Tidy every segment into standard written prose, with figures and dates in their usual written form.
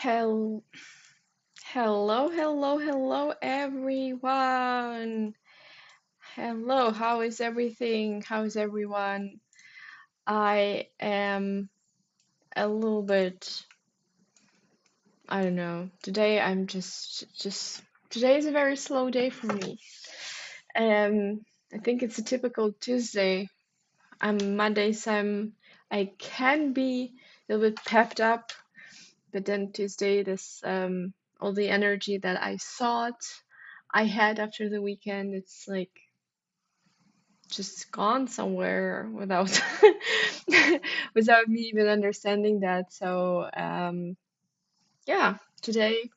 Hel hello, everyone. Hello, how is everything? How is everyone? I am a little bit, I don't know. Today I'm just today is a very slow day for me. I think it's a typical Tuesday. Mondays I can be a little bit pepped up, but then Tuesday this all the energy that I thought I had after the weekend, it's like just gone somewhere without without me even understanding that. So yeah, today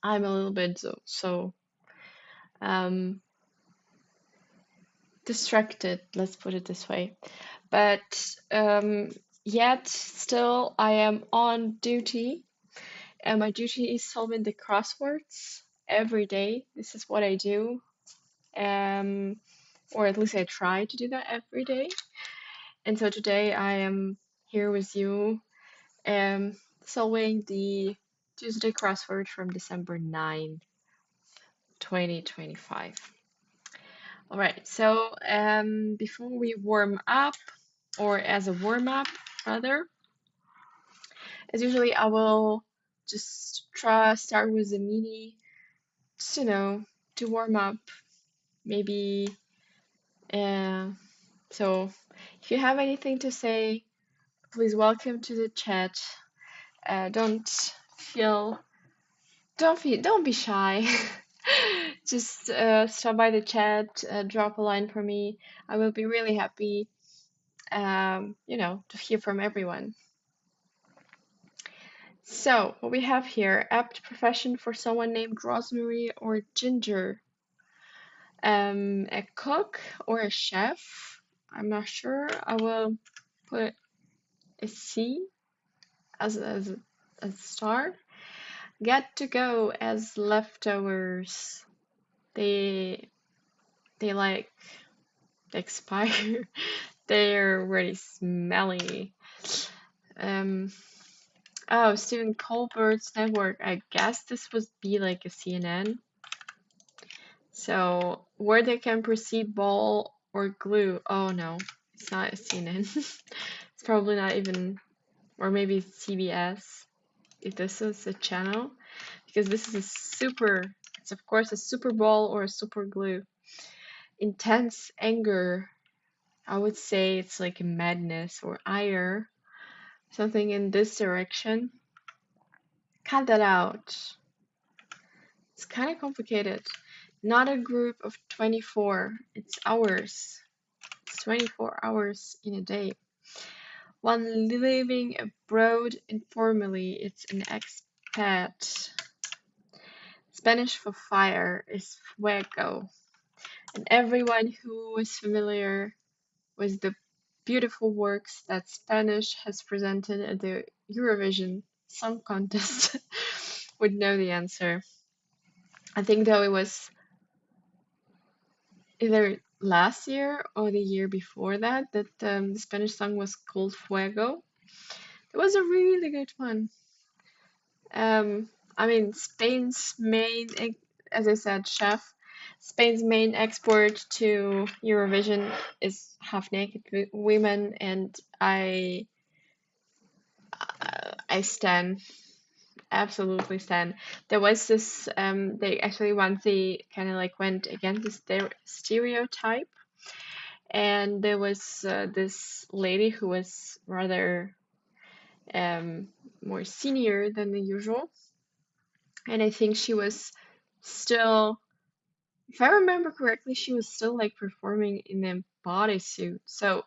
I'm a little bit so um distracted, let's put it this way. But yet still I am on duty, and my duty is solving the crosswords every day. This is what I do. Um or at least I try to do that every day. And so today I am here with you, solving the Tuesday crossword from December 9, 2025. All right, so before we warm up, or as a warm up, rather, as usually, I will just start with a mini, just, to warm up, maybe. So if you have anything to say, please welcome to the chat. Don't feel, don't be shy. Just stop by the chat, drop a line for me. I will be really happy, to hear from everyone. So, what we have here, apt profession for someone named Rosemary or Ginger. A cook or a chef. I'm not sure. I will put a C as a start. Get to go as leftovers. They like expire. They're really smelly. Oh, Stephen Colbert's network. I guess this would be like a CNN. So where they can proceed ball or glue. Oh no, it's not a CNN. It's probably not even, or maybe CBS, if this is a channel, because this is it's of course a super ball or a super glue. Intense anger. I would say it's like a madness or ire, something in this direction. Cut that out. It's kind of complicated. Not a group of 24, it's hours. It's 24 hours in a day. One living abroad informally, it's an expat. Spanish for fire is fuego. And everyone who is familiar with the beautiful works that Spanish has presented at the Eurovision Song Contest would know the answer. I think though it was either last year or the year before that the Spanish song was called Fuego. It was a really good one. I mean, Spain's main, as I said, chef. Spain's main export to Eurovision is half-naked women, and I stan, absolutely stan. There was this, they actually once they kind of like went against this stereotype, and there was this lady who was rather more senior than the usual, and I think she was still, if I remember correctly, she was still like performing in a bodysuit. So,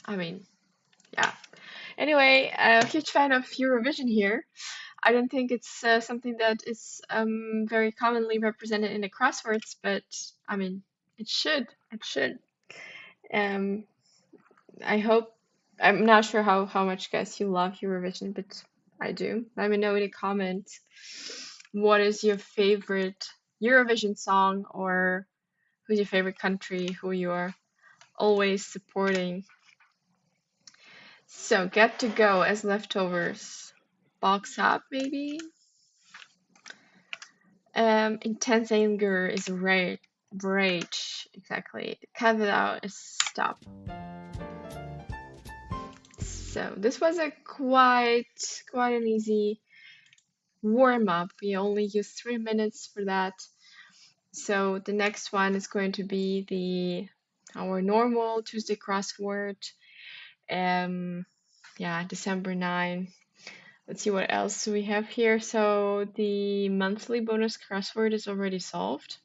I mean, yeah. Anyway, a huge fan of Eurovision here. I don't think it's something that is very commonly represented in the crosswords, but I mean, it should. It should. Um, I hope. I'm not sure how much guys you love Eurovision, but I do. Let me know in the comments what is your favorite Eurovision song, or who's your favorite country, who you are always supporting. So get to go as leftovers. box up, maybe. Intense anger is rage. Rage, exactly. Cut it out is stop. So this was a quite an easy warm up. We only used 3 minutes for that. So the next one is going to be our normal Tuesday crossword. Yeah, December 9. Let's see what else we have here. So the monthly bonus crossword is already solved.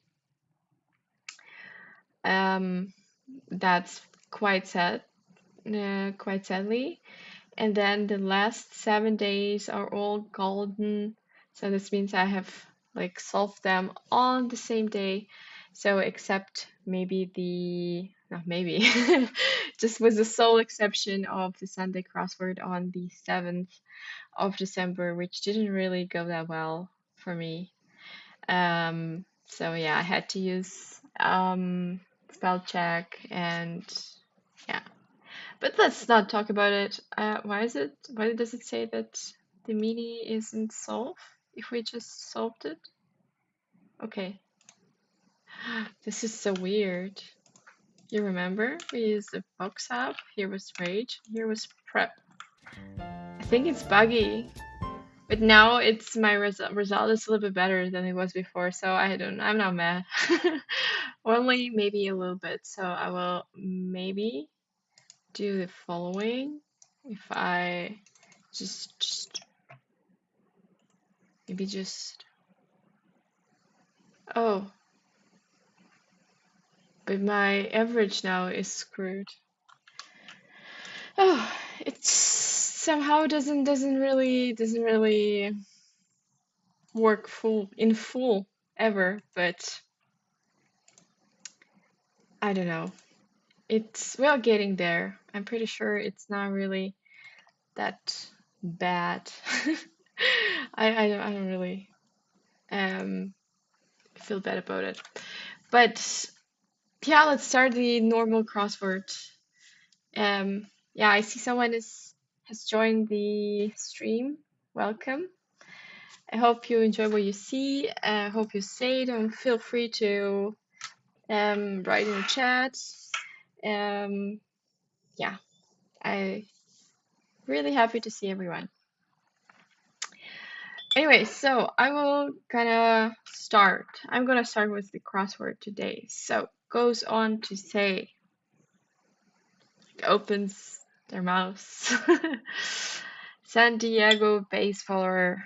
That's quite sad, quite sadly. And then the last 7 days are all golden. So this means I have like solved them on the same day. So except maybe not maybe, just with the sole exception of the Sunday crossword on the 7th of December, which didn't really go that well for me. So yeah, I had to use spell check and yeah. But let's not talk about it. Why does it say that the mini isn't solved if we just solved it? Okay. This is so weird. You remember? We used the box app. Here was rage. Here was prep. I think it's buggy. But now it's my result is a little bit better than it was before, so I'm not mad. Only maybe a little bit. So I will maybe do the following. If I just maybe just oh, but my average now is screwed. Oh, it's somehow doesn't really work in full ever, but I don't know. We're getting there. I'm pretty sure it's not really that bad. I don't really feel bad about it. But yeah, let's start the normal crossword. Yeah, I see someone has joined the stream. Welcome. I hope you enjoy what you see. I hope you say it, and feel free to write in the chat. Yeah, I really happy to see everyone. Anyway, so I will gonna start. I'm gonna start with the crossword today. So goes on to say, opens their mouths. San Diego baseballer.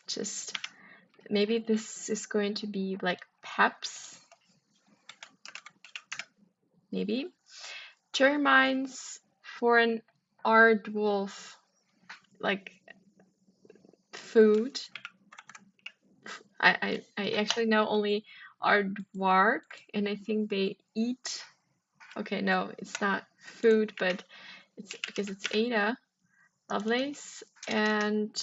Just maybe this is going to be like Peps. Maybe. Termines for an aardwolf, like food. I actually know only aardvark, and I think they eat. Okay, no, it's not food, but it's because it's Ada Lovelace, and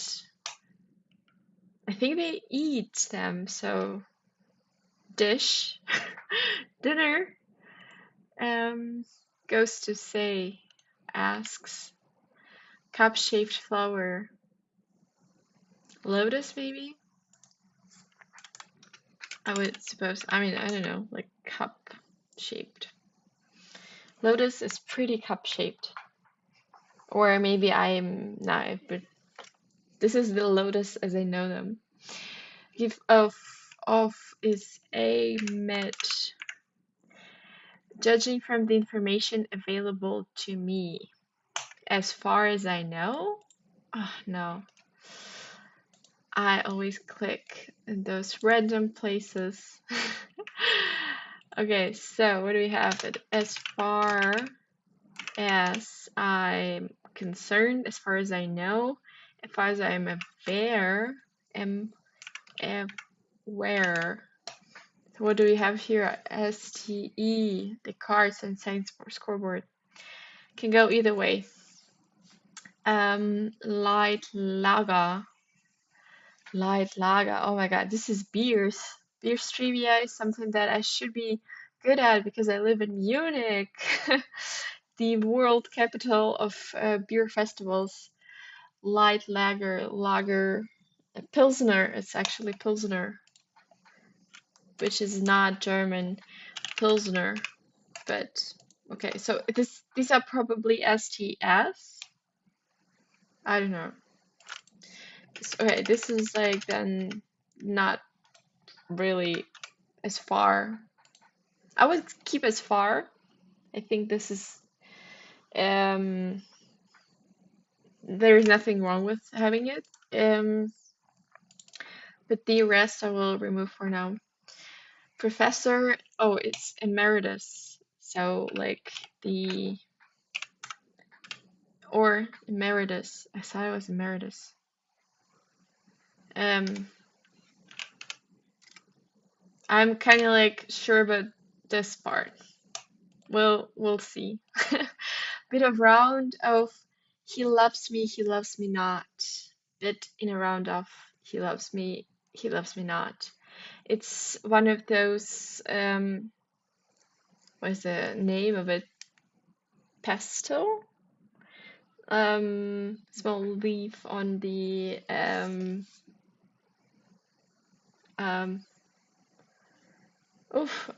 I think they eat them. So dish, dinner. Goes to say, asks, cup-shaped flower, lotus maybe. I would suppose. I mean, I don't know, like cup-shaped. Lotus is pretty cup-shaped. Or maybe I'm not, but this is the lotus as I know them. Give of is a met. Judging from the information available to me, as far as I know. Oh, no. I always click in those random places. Okay, so what do we have? As far as I'm concerned, as far as I know, as far as I'm aware, where. So what do we have here? STE, the cards and science scoreboard. Can go either way. Light lager. Light lager. Oh my god, this is beers. Beers trivia is something that I should be good at because I live in Munich, the world capital of beer festivals. light lager, Pilsner. It's actually Pilsner, which is not German Pilsner, but okay. So these are probably STS. I don't know. Okay, this is like then not really as far. I would keep as far. I think this is there's nothing wrong with having it. But the rest I will remove for now. Professor, oh, it's emeritus. So like the or emeritus. I thought it was emeritus. I'm kind of like sure about this part. We'll see. Bit of round of he loves me not. Bit in a round of he loves me not. It's one of those what is the name of it? Pesto? Small leaf on the oof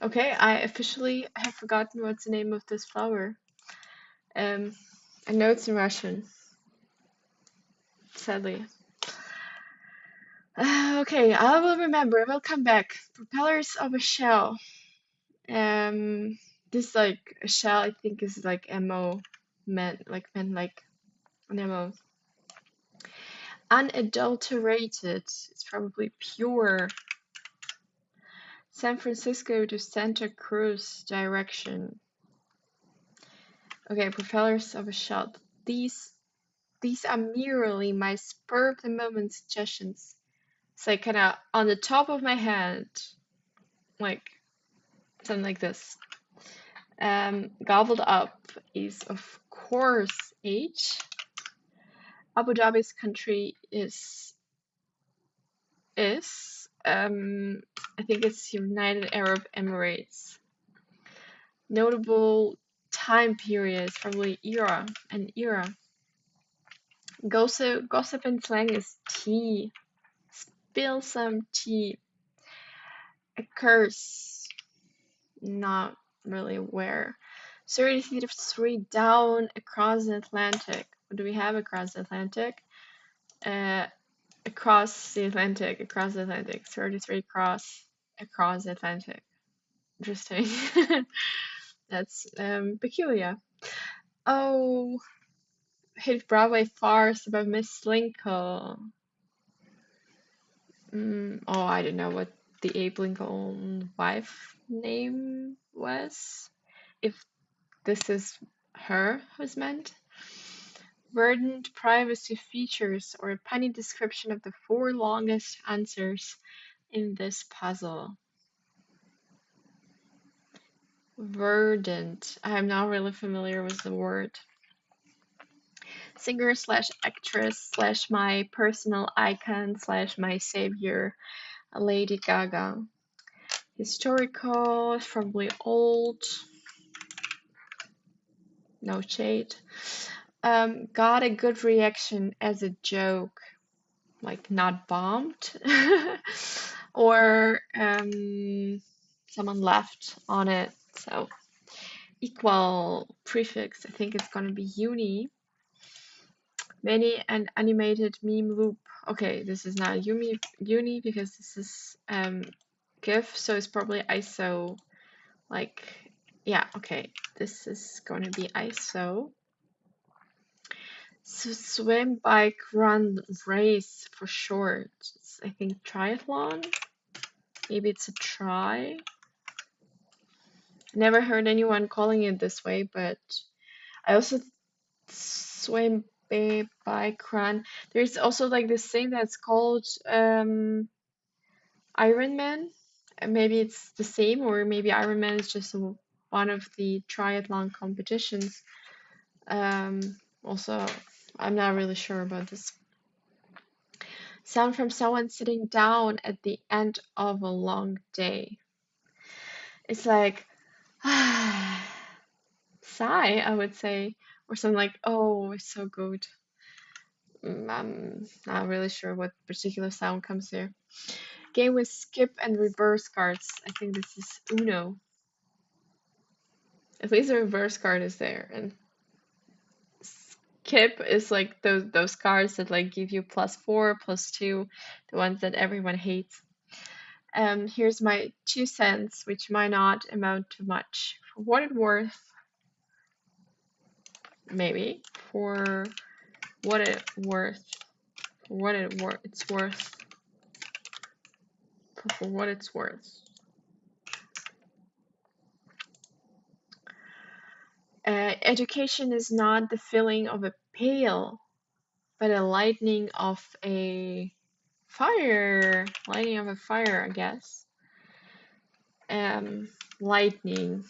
okay, I officially have forgotten what's the name of this flower. I know it's in Russian, sadly. Okay, I will remember. I will come back. Propellers of a shell. This like a shell. I think is like MO, meant like an MO. Unadulterated. It's probably pure. San Francisco to Santa Cruz direction. Okay, propellers of a shell. These are merely my spur of the moment suggestions. It's like kind of on the top of my head, like something like this. Gobbled up is of course H. Abu Dhabi's country is I think it's United Arab Emirates. Notable time period is probably an era. Gossip and slang is tea. Spill some tea. A curse. Not really where. 33 down across the Atlantic. What do we have across the Atlantic? Across the Atlantic. 33 across the Atlantic. Interesting. That's peculiar. Oh, hit Broadway farce about Miss Slinkle. Oh, I don't know what the Abe Lincoln wife name was. If this is her who's meant. Verdant privacy features or a punny description of the 4 longest answers in this puzzle. Verdant. I'm not really familiar with the word. Singer slash actress slash my personal icon slash my savior, Lady Gaga. Historical, probably old. No shade. Got a good reaction as a joke, like not bombed, or someone laughed on it. So equal prefix, I think it's gonna be uni. Many an animated meme loop. Okay, this is not uni because this is GIF, so it's probably ISO. Like, yeah, okay, this is going to be ISO. So swim, bike, run, race for short. It's, I think triathlon. Maybe it's a try. Never heard anyone calling it this way, but I also swim, bike, run. There's also like this thing that's called Ironman. Maybe it's the same, or maybe Ironman is just one of the triathlon competitions. Also, I'm not really sure about this. Sound from someone sitting down at the end of a long day. It's like sigh, I would say, or something like, oh, it's so good. I'm not really sure what particular sound comes here. Game with skip and reverse cards. I think this is Uno. At least the reverse card is there, and skip is like those cards that like give you +4, +2, the ones that everyone hates. Here's my 2 cents, which might not amount to much. For what it's worth, maybe. For what it's worth. For what it's worth. For what it's worth. Education is not the filling of a pail, but a lighting of a fire. Lighting of a fire, I guess. Lightning.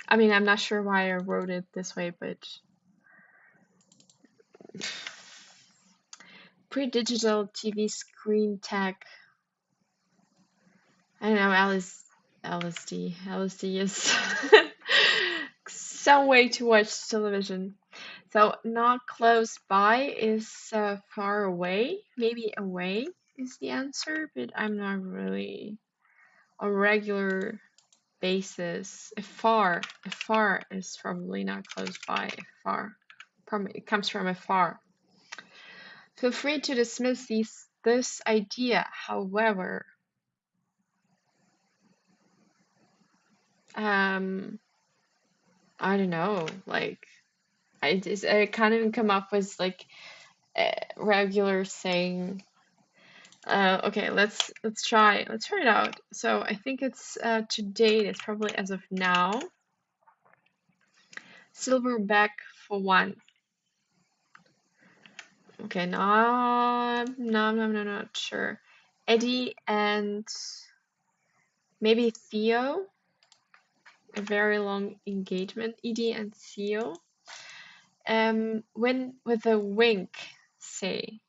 I mean, I'm not sure why I wrote it this way, but pre-digital TV screen tech. I don't know, LSD is some way to watch television. So not close by is far away. Maybe away is the answer, but I'm not really on regular basis. Afar is probably not close by. Afar, it comes from afar. Feel free to dismiss this idea, however. I don't know, like I can't even come up with like a regular saying. Okay, let's try it out. So I think it's to date. It's probably as of now. Silverback for one. Okay, no, not sure. Eddie and maybe Theo. A very long engagement. Edie and Theo. When with a wink, say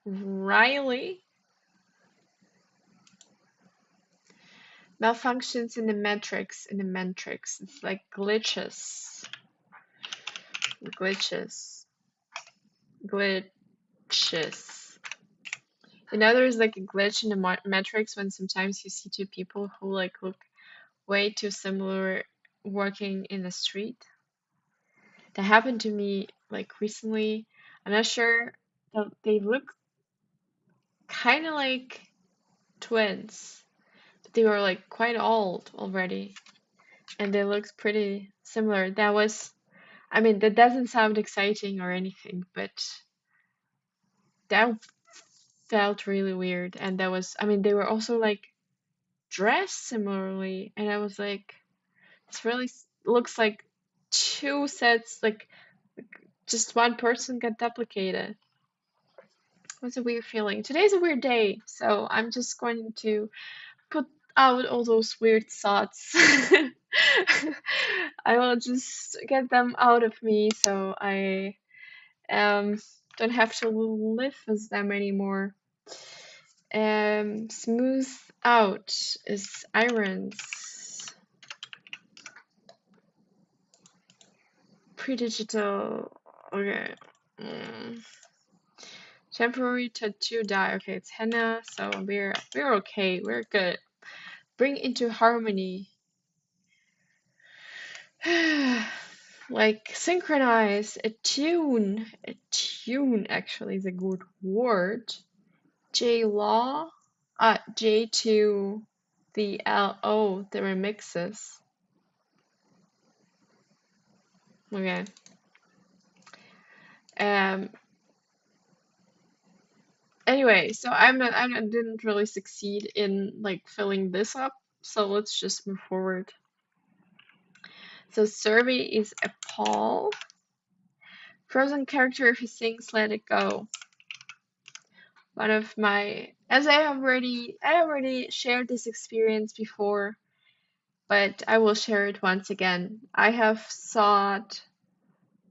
Riley. Malfunctions in the matrix. It's like glitches. You know, there's like a glitch in the matrix when sometimes you see two people who like look way too similar working in the street. That happened to me like recently. I'm not sure. They look kind of like twins, but they were like quite old already, and they looked pretty similar. I mean, that doesn't sound exciting or anything, but that felt really weird. And I mean, they were also like dressed similarly, and I was like, this really looks like two sets, like just one person got duplicated. It was a weird feeling. Today's a weird day, so I'm just going to put out all those weird thoughts. I will just get them out of me so I don't have to live with them anymore. Smooth out is irons. Pre-digital. Okay. Temporary tattoo dye. Okay, it's henna, so we're okay. We're good. Bring into harmony. Like synchronize, attune. Attune actually is a good word. J Law. J to the LO, the remixes. Okay. Anyway, so I didn't really succeed in like filling this up, so let's just move forward. So survey is a Paul. Frozen character who sings Let It Go. One of my, as I already shared this experience before, but I will share it once again. I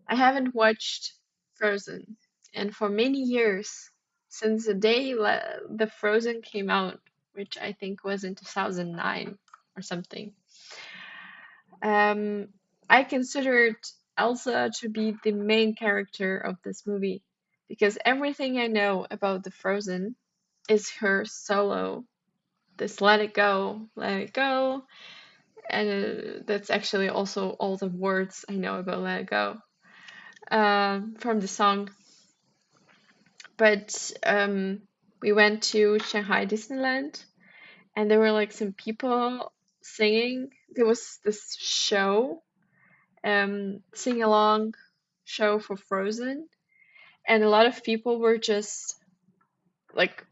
haven't watched Frozen, and for many years, since the day the Frozen came out, which I think was in 2009 or something, I considered Elsa to be the main character of this movie because everything I know about the Frozen is her solo. This let it go, and that's actually also all the words I know about Let It Go from the song. But we went to Shanghai Disneyland, and there were like some people singing. There was this show, sing along show for Frozen, and a lot of people were just like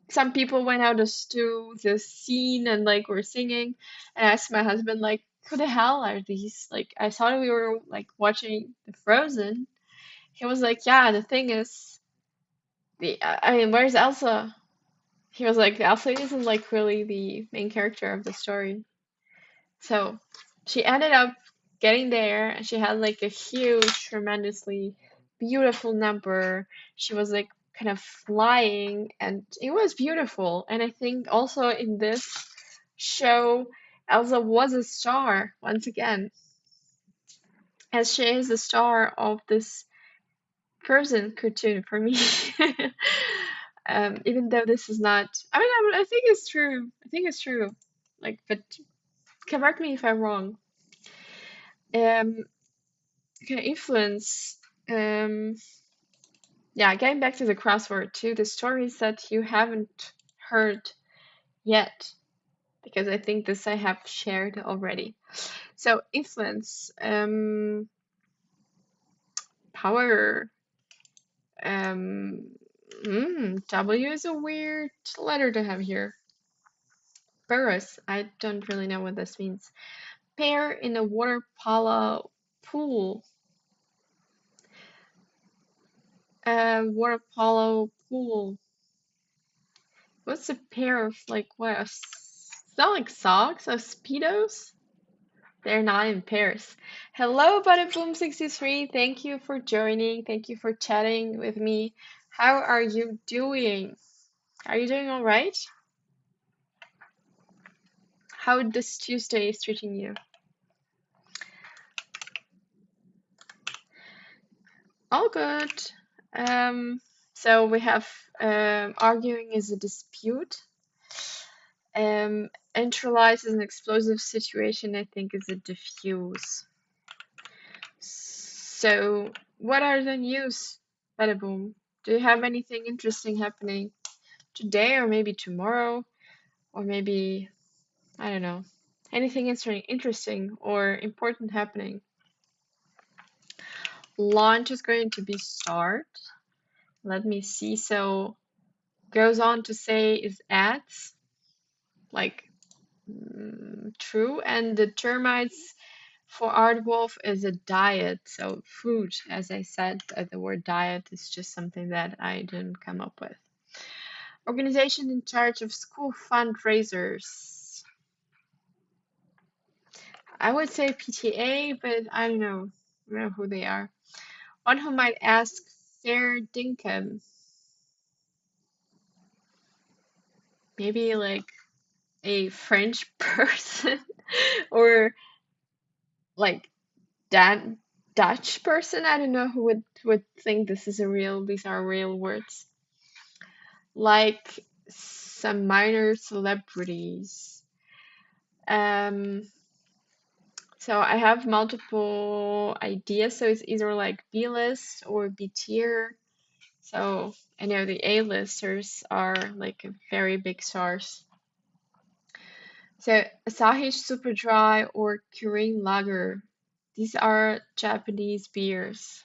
some people went out to the scene and like were singing, and I asked my husband like, who the hell are these? Like I thought we were like watching the Frozen. He was like, yeah, the thing is, I mean, where's Elsa? He was like, Elsa isn't like really the main character of the story. So she ended up getting there, and she had like a huge, tremendously beautiful number. She was like kind of flying, and it was beautiful. And I think also in this show, Elsa was a star once again, as she is the star of this Frozen cartoon for me. Even though this is not, I think it's true. I think it's true. Like, but correct me if I'm wrong. Um, okay, influence. Um, yeah, getting back to the crossword too, the stories that you haven't heard yet, because I think this I have shared already. So influence, power. Um, W is a weird letter to have here. Burris, I don't really know what this means. Pair in a water polo pool. Water polo pool. What's a pair of like what? It's not like socks or speedos. They're not in pairs. Hello, Boom63. Thank you for joining. Thank you for chatting with me. How are you doing? Are you doing all right? How this Tuesday is treating you? All good. So we have arguing is a dispute. Neutralize is an explosive situation, I think, is a diffuse. So, what are the news, Boom? Do you have anything interesting happening today, or maybe tomorrow, or maybe, I don't know, anything interesting or important happening? Launch is going to be start. Let me see. So, goes on to say is ads, like true, and the termites for Aardwolf is a diet, so food. As I said, the word diet is just something that I didn't come up with. Organization in charge of school fundraisers. I would say PTA, but I don't know. I don't know who they are. One who might ask fair dinkum. Maybe like a French person or like Dan Dutch person. I don't know who would think these are real words. Like some minor celebrities. Um, so I have multiple ideas. So it's either like B list or B tier. So I know the A listers are like very big stars. So Asahi Super Dry or Kirin Lager. These are Japanese beers.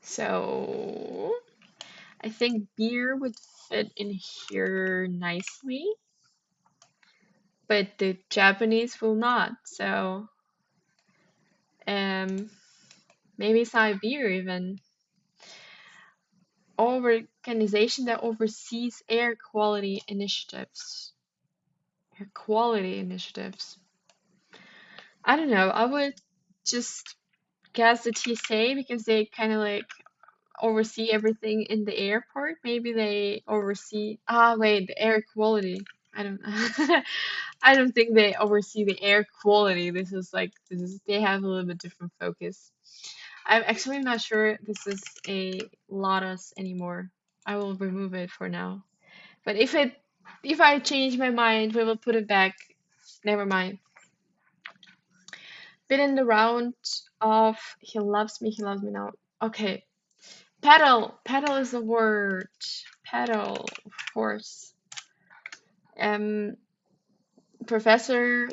So I think beer would fit in here nicely, but the Japanese will not. So maybe it's not a beer even. Organization that oversees air quality initiatives. Air quality initiatives. I don't know. I would just guess the TSA because they kind of like oversee everything in the airport. Maybe they oversee. Ah, wait, the air quality. I don't I don't think they oversee the air quality. They have a little bit different focus. I'm actually not sure this is a Lotus anymore. I will remove it for now. But if I change my mind, we will put it back. Never mind. Been in the round of he loves me now. Okay. Pedal. Pedal is the word. Pedal, of course. Um, Professor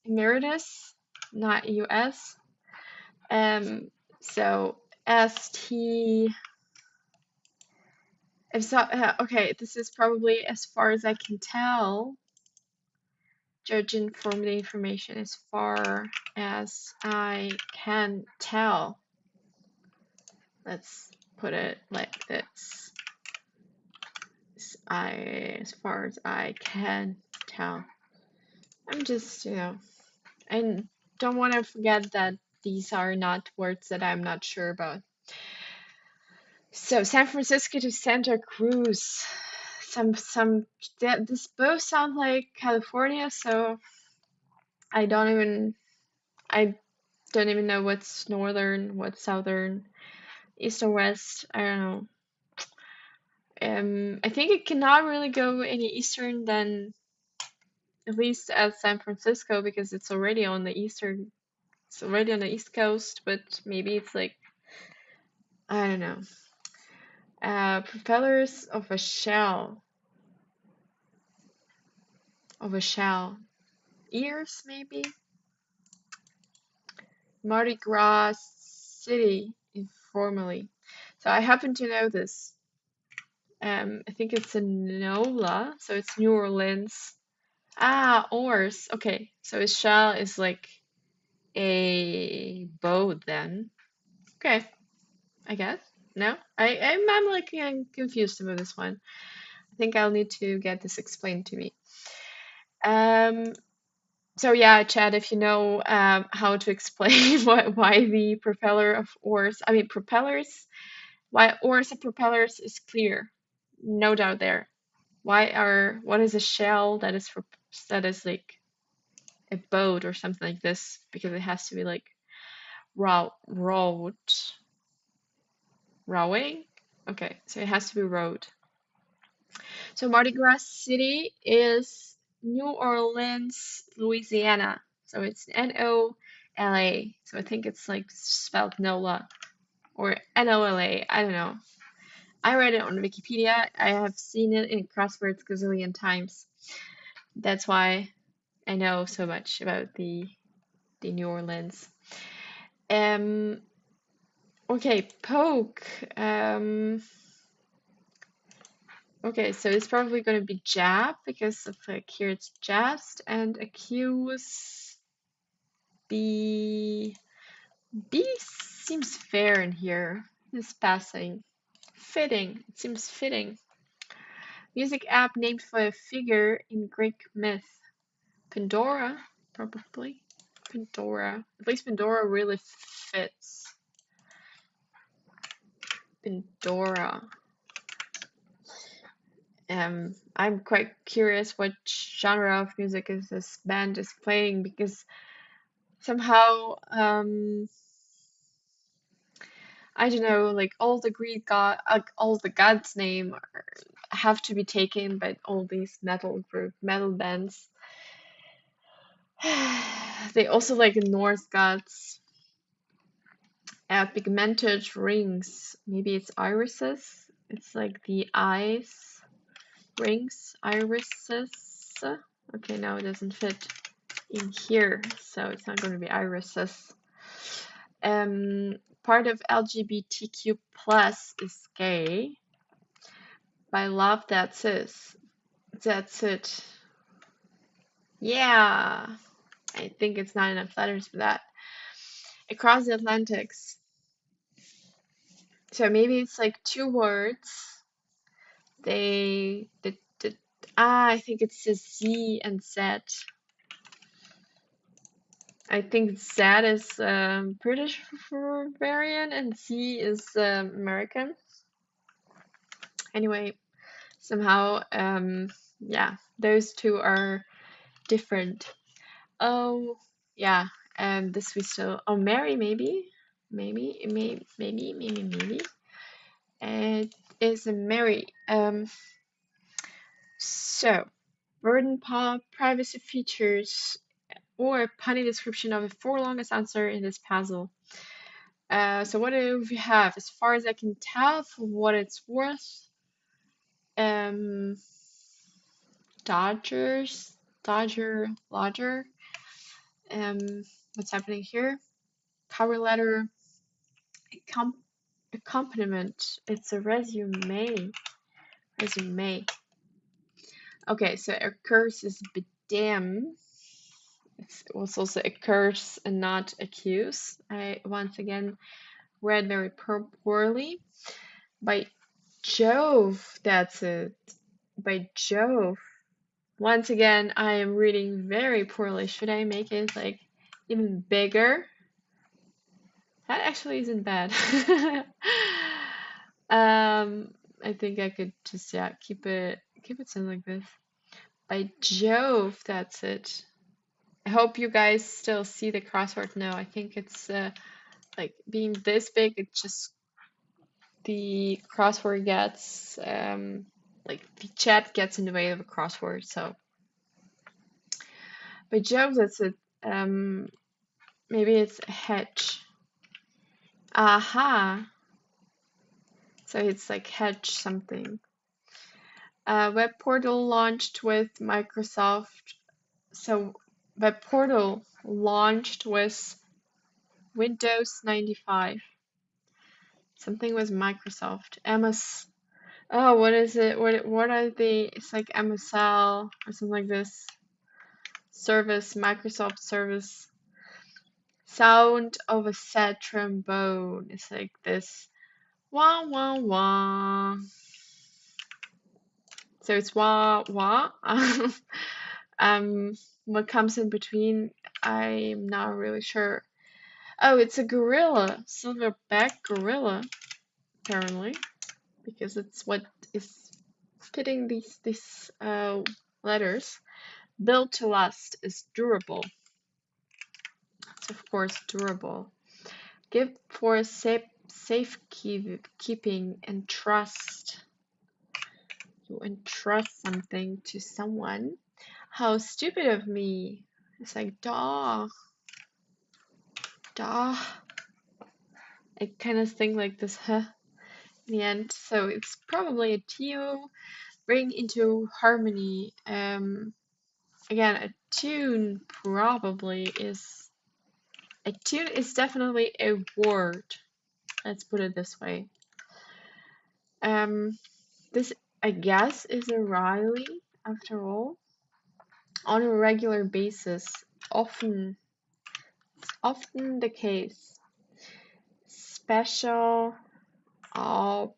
Emeritus, not US. So ST. If so, okay, this is probably as far as I can tell. Judging from the information as far as I can tell. Let's put it like this. As far as I can tell. I'm just, I don't want to forget that these are not words that I'm not sure about. So San Francisco to Santa Cruz. This both sound like California, so I don't even I don't even know what's northern, what's southern, east or west. I don't know. I think it cannot really go any eastern than at least at San Francisco because it's already on the east coast, but maybe it's like I don't know. Propellers of a shell. Ears maybe? Mardi Gras City informally. So I happen to know this. I think it's in NOLA, so it's New Orleans. Ah, oars. Okay, so a shell is like a boat then. Okay, I guess. No, I'm like confused about this one. I think I'll need to get this explained to me. Um, so yeah, Chad, if you know how to explain why the propeller of oars, I mean propellers, why oars and propellers is clear, no doubt there. What is a shell that is like a boat or something like this because it has to be like rowed, rowing. Okay, so it has to be rowed. So Mardi Gras City is New Orleans, Louisiana. So it's NOLA. So I think it's like spelled NOLA or NOLA. I don't know. I read it on Wikipedia. I have seen it in crosswords gazillion times. That's why I know so much about the New Orleans. Okay, poke. Okay, so it's probably going to be jab because of like here it's just and accuse. B seems fair in here. It's passing. Fitting. It seems fitting. Music app named for a figure in Greek myth. Pandora, probably. Pandora. At least Pandora really fits. Pandora. I'm quite curious what genre of music is this band is playing because somehow I don't know, like all the Greek god, like all the gods' name have to be taken by all these metal bands. They also like Norse gods. Pigmented rings. Maybe it's irises. It's like the eyes. Rings, irises. Okay, now it doesn't fit in here, so it's not going to be irises. Part of LGBTQ plus is gay. By love, that's it. That's it. Yeah, I think it's not enough letters for that. Across the Atlantics. So maybe it's like two words. I think it's a Z and Z. I think Z is British variant and Z is American. Anyway, somehow Yeah, those two are different. Oh, yeah, and this we still. Oh, Mary, maybe, maybe. It is a Mary. So burden pop privacy features or punny description of the four longest answer in this puzzle. So what do we have? As far as I can tell, for what it's worth, um, Lodger. What's happening here? Cover letter, accom accompaniment. It's a resume. Resume. Okay, so a curse is bedam. It was also a curse and not accuse. I once again read very poorly. By Jove, that's it. By Jove. Once again, I am reading very poorly. Should I make it like even bigger? That actually isn't bad. I think I could just keep it something like this. By Jove, that's it. I hope you guys still see the crossword now. I think it's like being this big, it just the crossword gets like the chat gets in the way of a crossword. So by Jove, that's it. Maybe it's a hedge. Aha. So it's like hedge something. Web portal launched with Microsoft. So web portal launched with Windows 95. Something with Microsoft. MS. Oh, what is it? What are they? It's like MSL or something like this. Service, Microsoft service. Sound of a sad trombone. It's like this. Wah wah wah. So it's wah wah. What comes in between, I'm not really sure. Oh, it's a gorilla, silverback gorilla, apparently, because it's what is fitting these letters. Built to last is durable. It's of course durable. Give for safekeeping and trust. You entrust something to someone. How stupid of me. It's like duh. Duh. I kind of think like this, huh? In the end, so it's probably a TO. Bring into harmony. Again, a tune probably is. A tune is definitely a word. Let's put it this way. This, I guess, is a Riley after all. On a regular basis, often the case. Special op.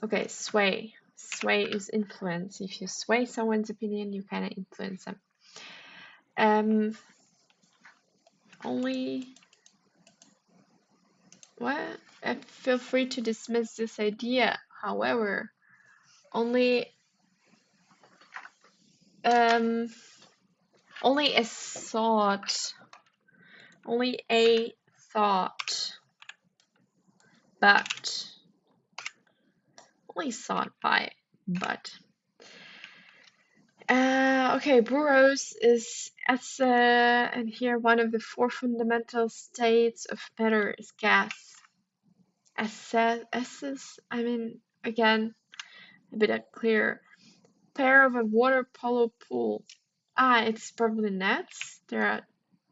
Okay, sway. Sway is influence. If you sway someone's opinion, you kind of influence them. Only what? Feel free to dismiss this idea. However, only a thought. Only a thought. But only thought by but. Okay, Burroughs is and here one of the four fundamental states of matter is gas. S's, I mean, again, a bit unclear. Pair of a water polo pool. It's probably nets. There are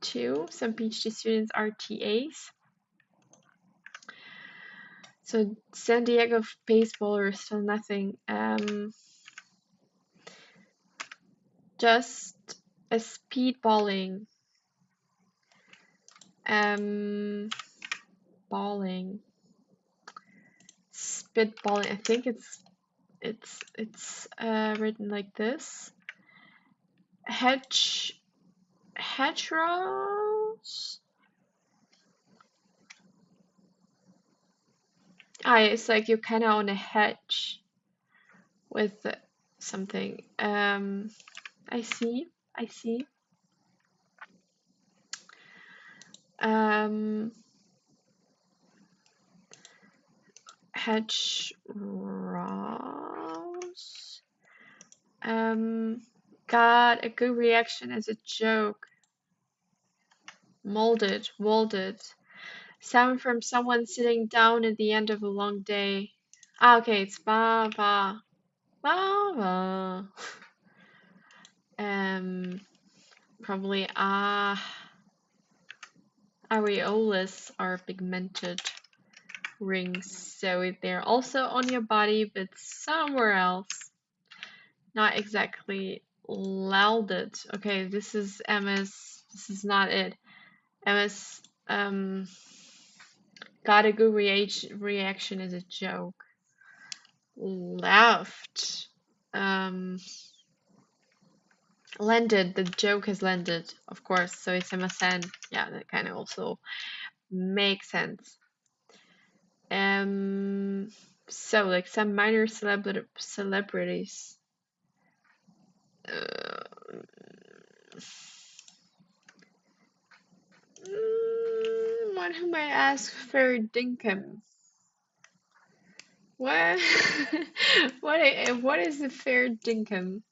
two. Some PhD students are TAs. So San Diego baseball is still nothing. Just a speedballing. Balling. Spitballing. I think it's written like this. Hedgerows. It's like you're kind of on a hedge. with something. I see. I see. Hedgerows. Got a good reaction as a joke. Molded. Sound from someone sitting down at the end of a long day. Ah, okay, it's baba. Baba. Probably areolas are pigmented rings, so they're also on your body, but somewhere else. Not exactly louted. Okay, this is MS. This is not it. MS got a good reaction as a joke. Left. Landed. The joke has landed, of course. So it's MSN. Yeah, that kind of also makes sense. So like some minor celebrities. One who might ask for dinkum. What? What is the fair dinkum?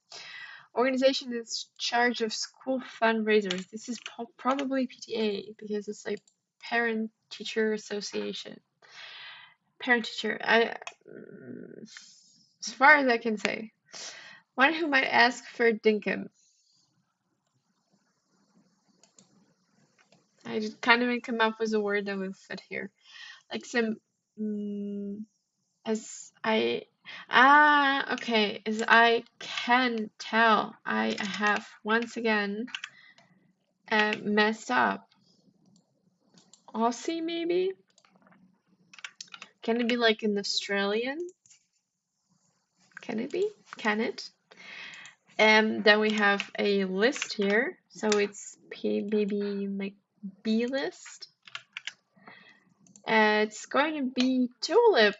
Organization in charge of school fundraisers. This is probably PTA because it's like parent teacher association. Parent teacher. As far as I can say, one who might ask for dinkum. I just kind of come up with a word that would fit here, like some. As I okay, as I can tell, I have once again messed up. Aussie maybe? Can it be like an Australian? Can it be? Can it? Then we have a list here, so it's maybe like B list. It's going to be tulip.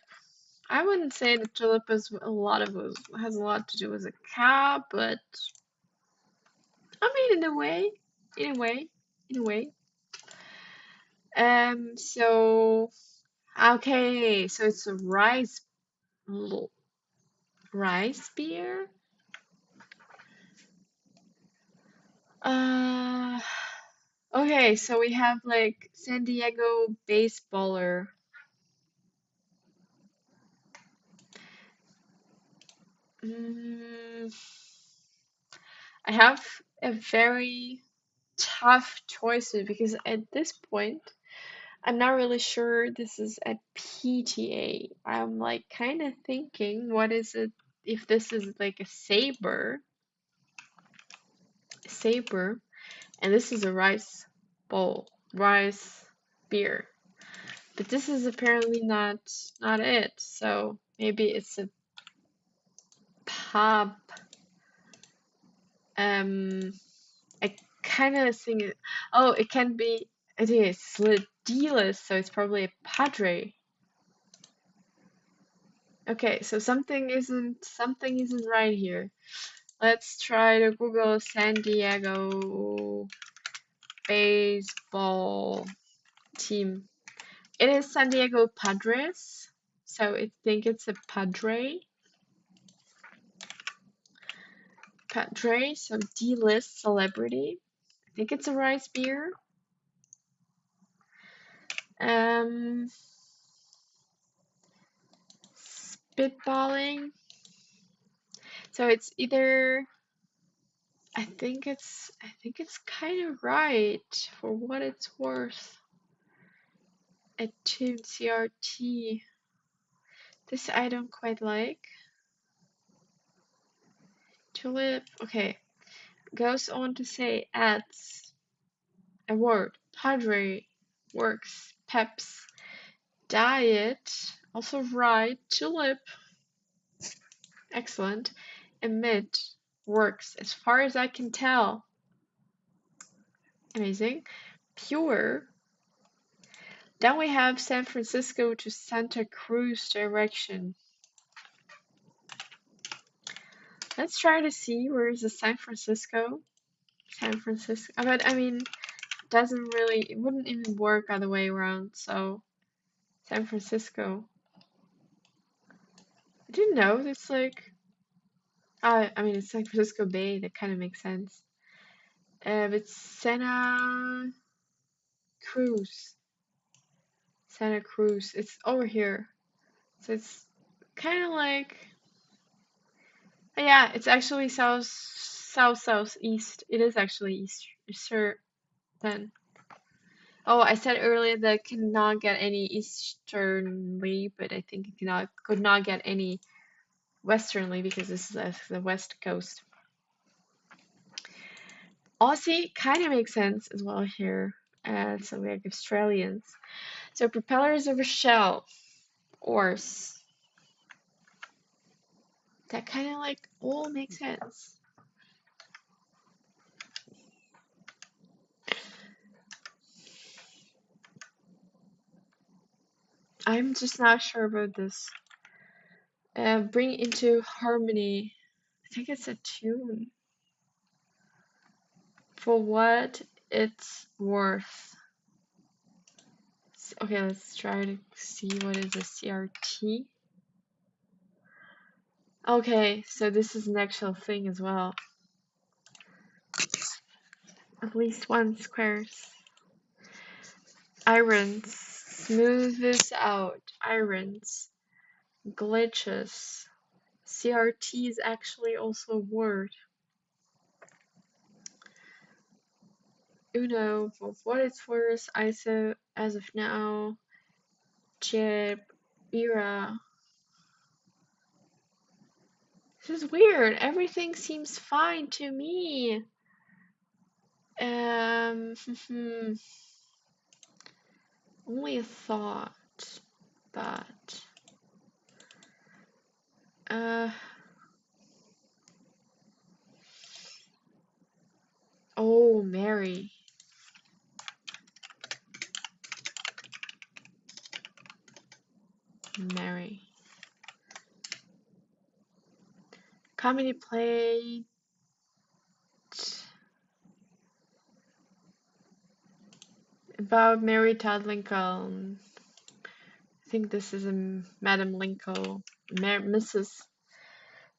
I wouldn't say that tulip has a lot to do with a cat, but I mean in a way. So okay, so it's a rice beer. Okay, so we have like San Diego baseballer. I have a very tough choices because at this point I'm not really sure this is a PTA. I'm like kind of thinking, what is it if this is like a saber, and this is a rice beer. But this is apparently not it. So maybe it's a pub. I kind of think it. Oh, it can be. It is D-list, so it's probably a Padre. Okay, so something isn't right here. Let's try to Google San Diego baseball team. It is San Diego Padres, so I think it's a Padre. So D-list celebrity. I think it's a rice beer. Spitballing. So it's either. I think it's kind of right for what it's worth. A tuned CRT. This I don't quite like. Tulip. Okay. Goes on to say adds a word. Padre works. Peps. Diet. Also right. Tulip. Excellent. Emit works as far as I can tell. Amazing. Pure. Then we have San Francisco to Santa Cruz direction. Let's try to see where is the San Francisco. San Francisco. But I mean, doesn't really, it wouldn't even work other way around. So San Francisco. I didn't know it's like, I mean, it's San Francisco Bay. That kind of makes sense. But Cruz. Santa Cruz. It's over here. So it's kind of like, yeah, it's actually southeast. It is actually east. Sure, then. Oh, I said earlier that it cannot get any easternly, but I think it could not get any westernly because this is the west coast. Aussie kind of makes sense as well here. So we have Australians. So propellers of a shell, oars. That kind of like all makes sense. I'm just not sure about this. Bring into harmony. I think it's a tune. For what it's worth. Okay, let's try to see what is a CRT. Okay, so this is an actual thing as well. At least one squares. Irons. Smooth this out. Irons. Glitches. CRT is actually also a word. Uno, for what it's worth, ISO, as of now. Jib, era. This is weird. Everything seems fine to me. Only a thought, but oh, Mary. Mary. Comedy play. About Mary Todd Lincoln. I think this is a Madam Lincoln. Mrs.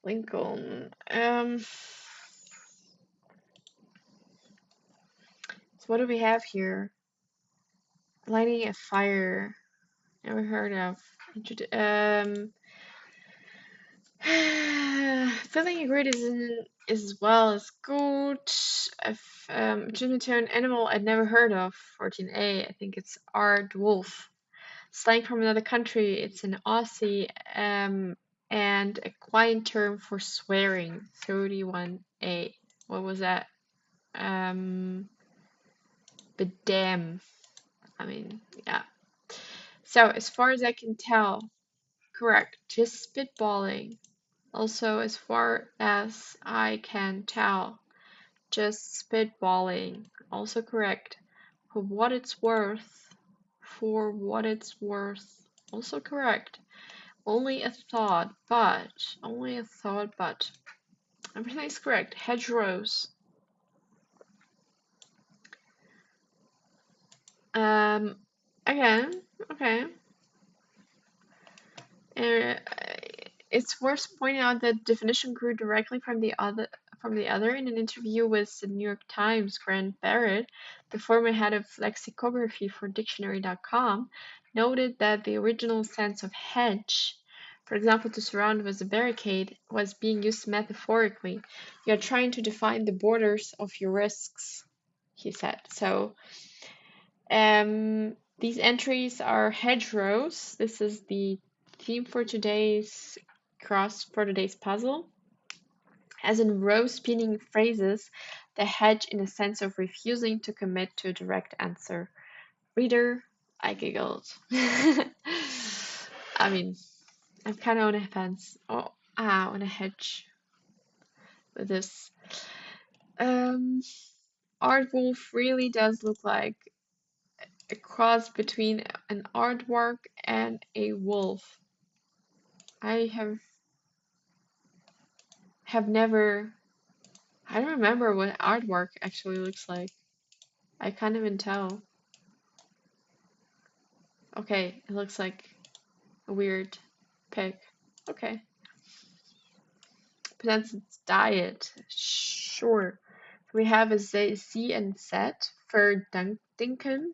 Lincoln. So what do we have here? Lighting a fire. Never heard of. Feeling agreed is as well as good. Tune animal I'd never heard of. 14A. I think it's Art Wolf. Slang from another country. It's an Aussie. And a quiet term for swearing. 31A. What was that? But damn. I mean, yeah. So as far as I can tell, correct. Just spitballing. Also, as far as I can tell, just spitballing. Also correct. For what it's worth. For what it's worth. Also correct. Only a thought, but. Only a thought, but. Everything is correct. Hedgerows. Again, okay. It's worth pointing out that definition grew directly from the other. In an interview with the New York Times, Grant Barrett, the former head of lexicography for Dictionary.com, noted that the original sense of hedge, for example, to surround with a barricade, was being used metaphorically. You are trying to define the borders of your risks, he said. So, these entries are hedgerows. This is the theme for today's puzzle. As in row spinning phrases, the hedge in a sense of refusing to commit to a direct answer. Reader, I giggled. I mean, I'm kind of on a fence. On a hedge with this. Art Wolf really does look like a cross between an aardvark and a wolf. I have have never, I don't remember what artwork actually looks like. I can't even tell. Okay, it looks like a weird pig. Okay. Presents its diet. Sure. We have a Z and Z for Duncan.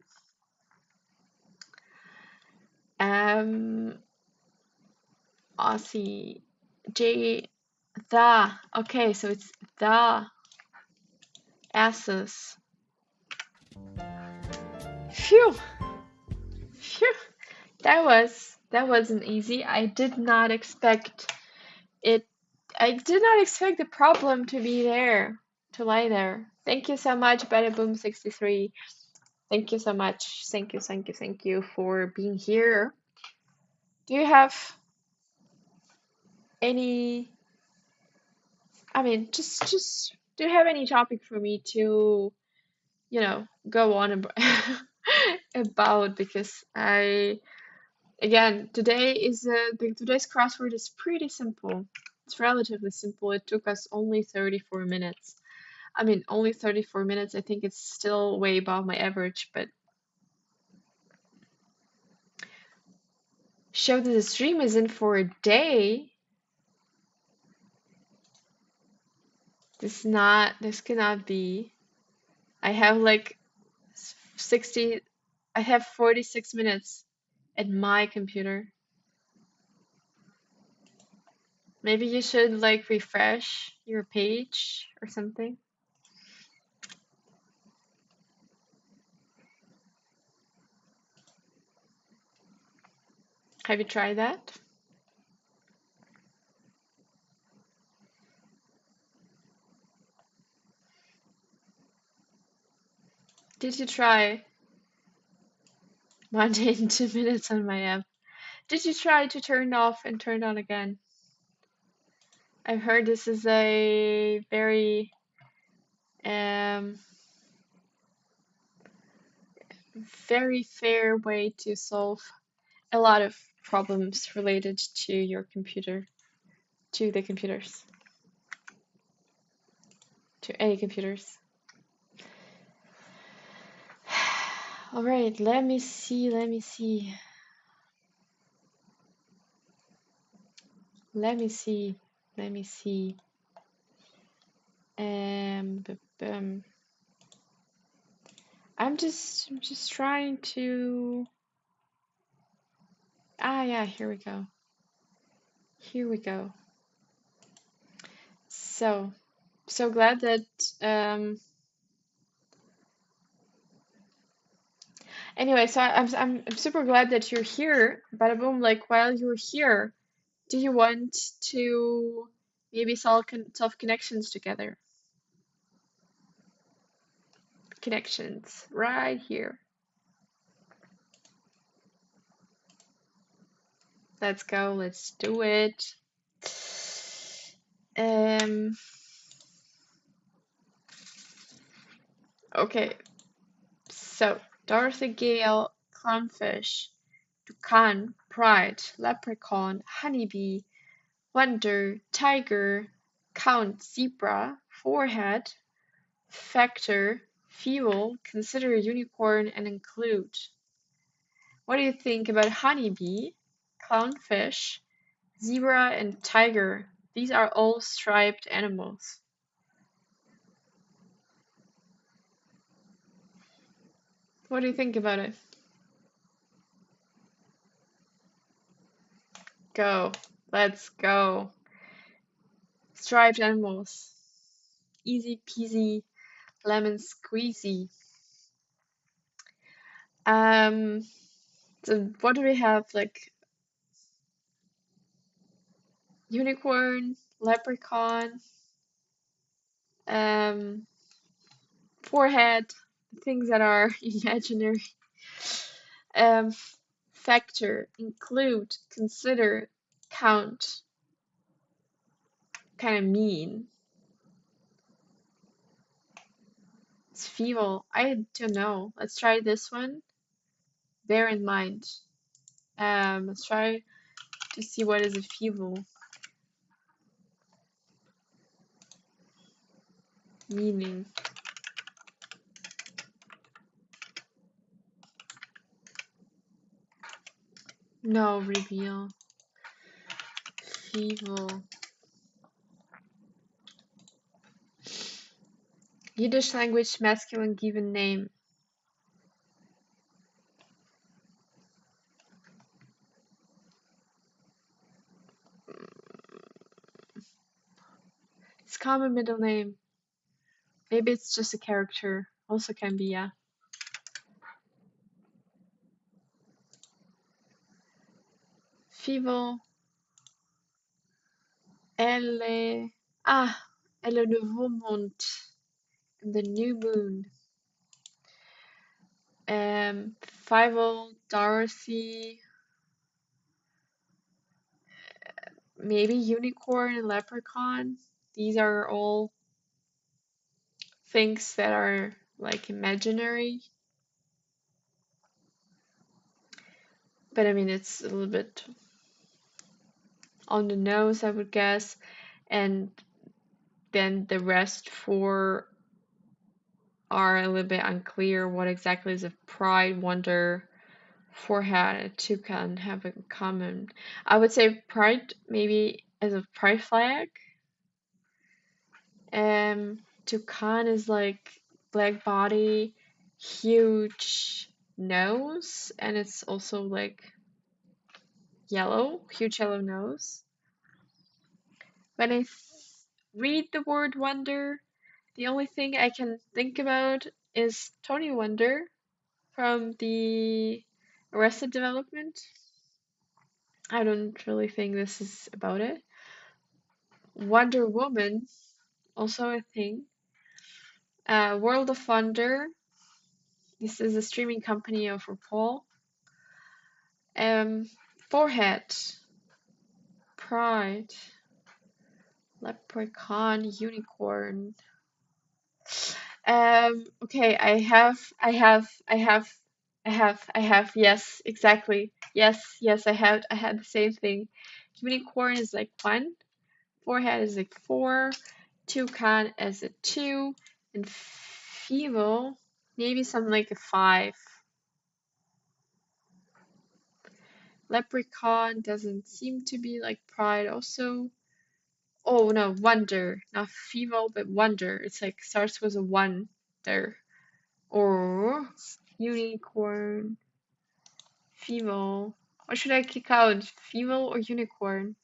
Aussie. J. The. Okay, so it's the asses. Phew. Phew. That wasn't easy. I did not expect it. I did not expect the problem to be there, to lie there. Thank you so much, Badaboom63. Thank you so much. Thank you for being here. Do you have any, I mean, just do you have any topic for me to, go on about? Because again, today's crossword is pretty simple. It's relatively simple. It took us only 34 minutes. I mean, only 34 minutes. I think it's still way above my average, but show that the stream is in for a day. This cannot be. I have like 60, I have 46 minutes at my computer. Maybe you should like refresh your page or something. Have you tried that? Did you try Monday in 2 minutes on my app? Did you try to turn it off and turn it on again? I've heard this is a very very fair way to solve a lot of problems related to your computer, to the computers, to any computers. All right, let me see. I'm just trying to. Yeah, here we go. So glad that anyway, so I'm super glad that you're here. Bada boom, like while you're here, do you want to maybe solve connections together? Connections right here. Let's go, let's do it. Okay, so Dorothy Gale, clownfish, toucan, pride, leprechaun, honeybee, wonder, tiger, count, zebra, forehead, factor, fuel, consider unicorn, and include. What do you think about honeybee, clownfish, zebra, and tiger? These are all striped animals. What do you think about it? Go. Let's go. Striped animals. Easy peasy, lemon squeezy. So what do we have? Like unicorn, leprechaun, forehead, things that are imaginary. Um, factor, include, consider, count. Kind of mean. It's feeble. I don't know. Let's try this one. Bear in mind. Let's try to see what is a feeble. Meaning. No, reveal. Evil. Yiddish language masculine given name. It's common middle name. Maybe it's just a character. Also can be, yeah. Fivo. Elle. Ah, elle nouveau monde. The new moon. Fievel, Dorothy. Maybe unicorn and leprechaun. These are all things that are like imaginary. But I mean, it's a little bit on the nose, I would guess. And then the rest four are a little bit unclear. What exactly is a pride, wonder, forehead, and toucan have in common? I would say pride, maybe as a pride flag. Toucan is like black body, huge nose, and it's also like yellow, huge yellow nose. When I read the word wonder, the only thing I can think about is Tony Wonder from the Arrested Development. I don't really think this is about it. Wonder Woman, also a thing. World of Wonder. This is a streaming company of RuPaul. Forehead, pride, leprechaun, unicorn. Okay, I have, yes, exactly. Yes, I had the same thing. Unicorn is like 1, forehead is like 4, toucan is a 2, and feeble, maybe something like a 5. Leprechaun doesn't seem to be like pride also. Oh no, wonder. Not feeble, but wonder. It's like starts with a 1 there. Or unicorn. Feeble. What should I kick out? Feeble or unicorn?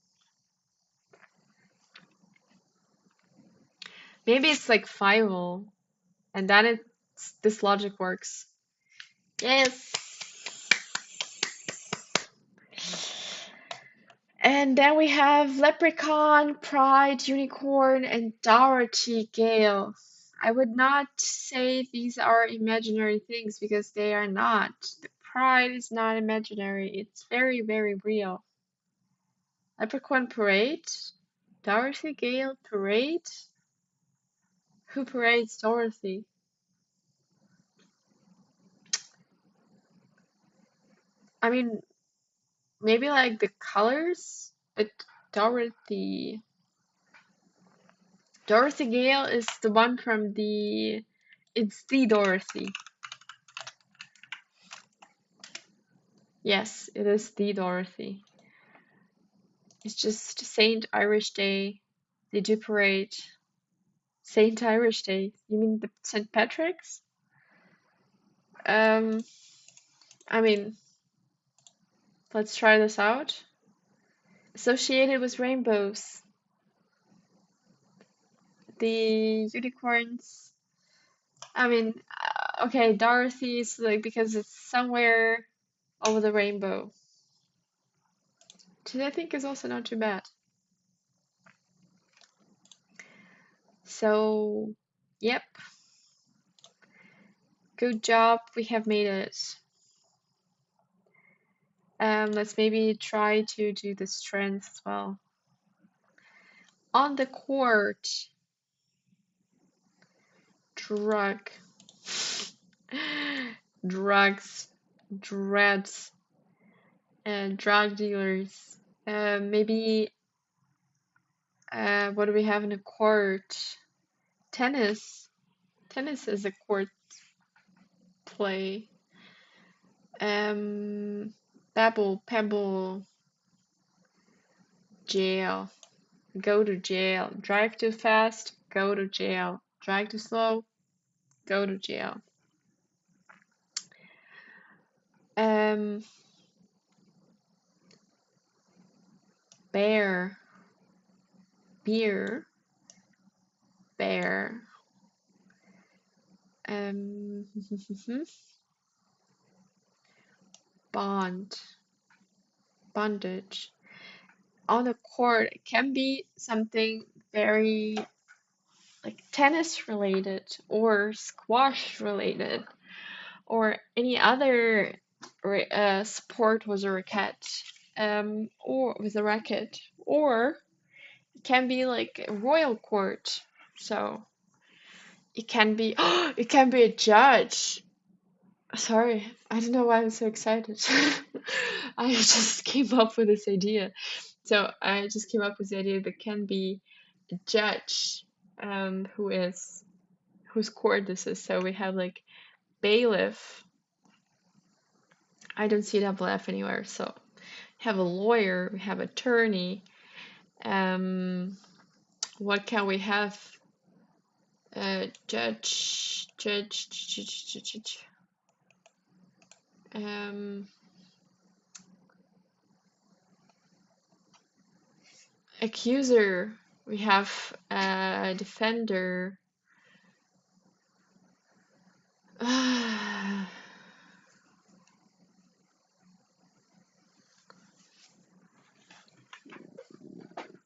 Maybe it's like Fievel. And then it's this logic works. Yes. And then we have Leprechaun, Pride, Unicorn, and Dorothy Gale. I would not say these are imaginary things because they are not. The pride is not imaginary. It's very, very real. Leprechaun Parade? Dorothy Gale Parade? Who parades Dorothy? I mean, maybe like the colors, but Dorothy. Dorothy Gale is the one from the. It's the Dorothy. Yes, it is the Dorothy. It's just Saint Irish Day. They do parade. Saint Irish Day. You mean the St. Patrick's? I mean, let's try this out. Associated with rainbows. The unicorns. I mean, okay, Dorothy is like because it's somewhere over the rainbow. Which I think is also not too bad. So, yep. Good job, we have made it. Let's maybe try to do the strength as well. On the court. Drug. Drugs. Dreads. And drug dealers. Maybe what do we have in the court? tennis. Tennis is a court play. Babble, pebble, jail. Go to jail. Drive too fast, go to jail. Drive too slow, go to jail. Bear, beer, bear. Bond, bondage. On the court, it can be something very like tennis related or squash related or any other sport with a racket, or with a racket, or it can be like a royal court. So it can be it can be a judge. Sorry, I don't know why I'm so excited. I just came up with this idea. So I just came up with the idea that can be a judge, whose court this is. So we have like bailiff. I don't see double F anywhere. So we have a lawyer, we have attorney. What can we have? Judge. Accuser. We have defender.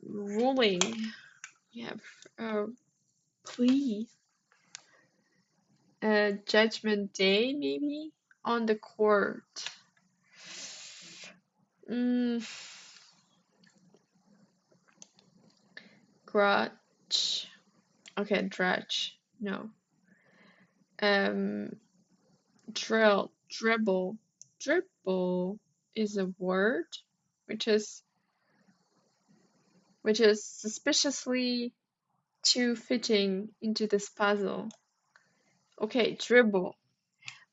Ruling. We have plea. Judgment day, maybe? On the court. Grudge. Okay, drudge. No. Drill. Dribble. Dribble is a word which is suspiciously too fitting into this puzzle. Okay, dribble.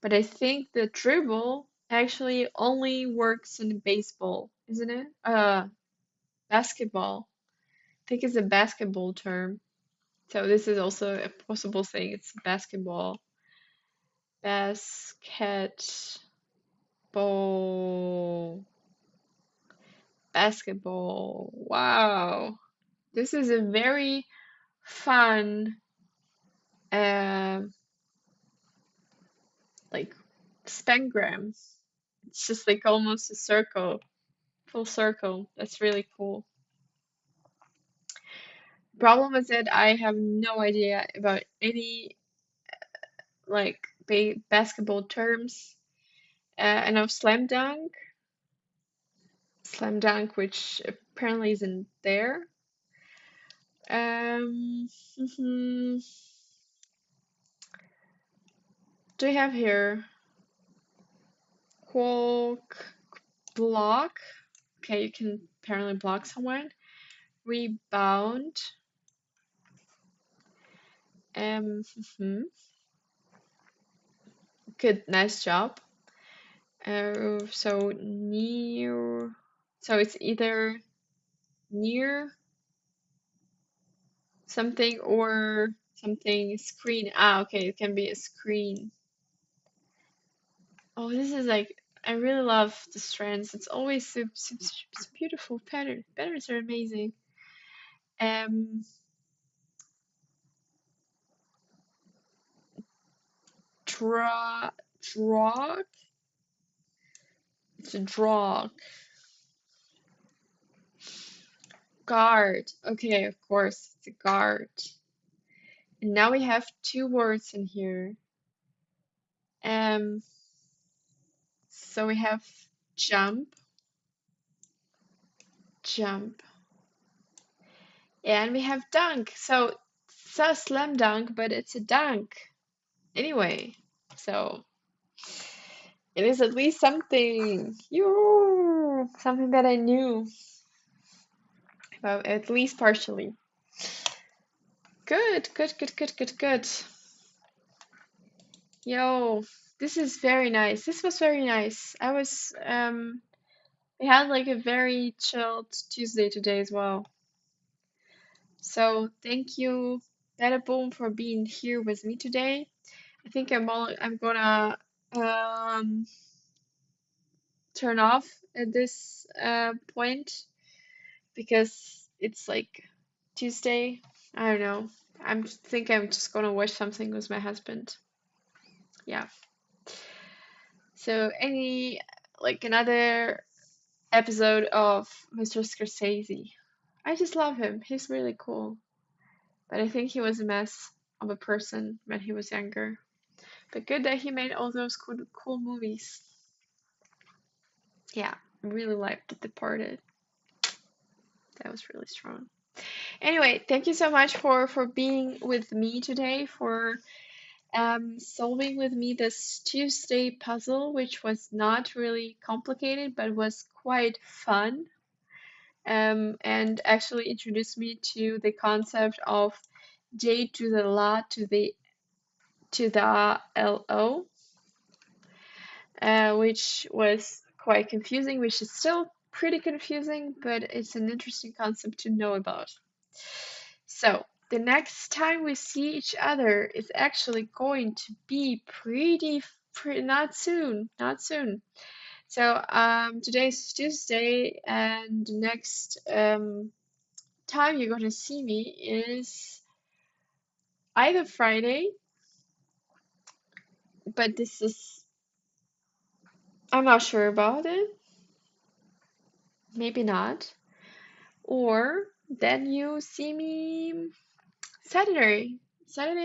But I think the dribble actually only works in baseball, isn't it? Basketball. I think it's a basketball term. So this is also a possible thing. It's basketball. Basketball. Basketball. Wow. This is a very fun, like spangram. It's just like almost a circle, full circle. That's really cool. Problem is that I have no idea about any like basketball terms. I know slam dunk, which apparently isn't there. Do we have here Hulk block? Okay, you can apparently block someone. Rebound. Good, nice job. So near. So it's either near something or something screen. Okay, it can be a screen. Oh, this is like, I really love the strands. It's always so beautiful pattern. Patterns are amazing. Drog. It's a drog. Guard. Okay, of course, it's a guard. And now we have two words in here. So we have jump, and we have dunk. So it's a slam dunk, but it's a dunk. Anyway, so it is at least something. Something that I knew. Well, at least partially. Good, good, good, good, good, good. Yo, this is very nice. This was very nice. We had like a very chilled Tuesday today as well. So thank you, Bada Boom, for being here with me today. I think I'm gonna um turn off at this point because it's like Tuesday. I don't know. I'm just gonna watch something with my husband. Yeah. So any like another episode of Mr. Scorsese. I just love him. He's really cool. But I think he was a mess of a person when he was younger. But good that he made all those cool movies. Yeah, I really liked The Departed. That was really strong. Anyway, thank you so much for being with me today, for solving with me this Tuesday puzzle, which was not really complicated, but was quite fun. And actually introduced me to the concept of J to the la to the LO, which was quite confusing, which is still pretty confusing, but it's an interesting concept to know about. So the next time we see each other is actually going to be pretty not soon, not soon. So today's Tuesday, and the next time you're gonna see me is either Friday, but this is I'm not sure about it. Maybe not. Or then you see me Saturday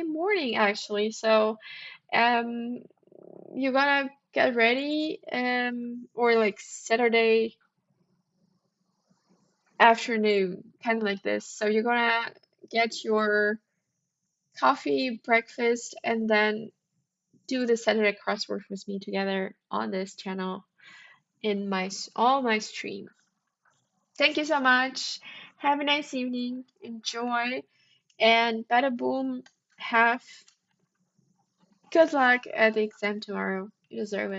morning actually. So um you're gonna get ready or like Saturday afternoon, kind of like this. So you're gonna get your coffee, breakfast, and then do the Saturday crossword with me together on this channel in all my stream. Thank you so much. Have a nice evening. Enjoy. And bada boom, have good luck at the exam tomorrow. You deserve it.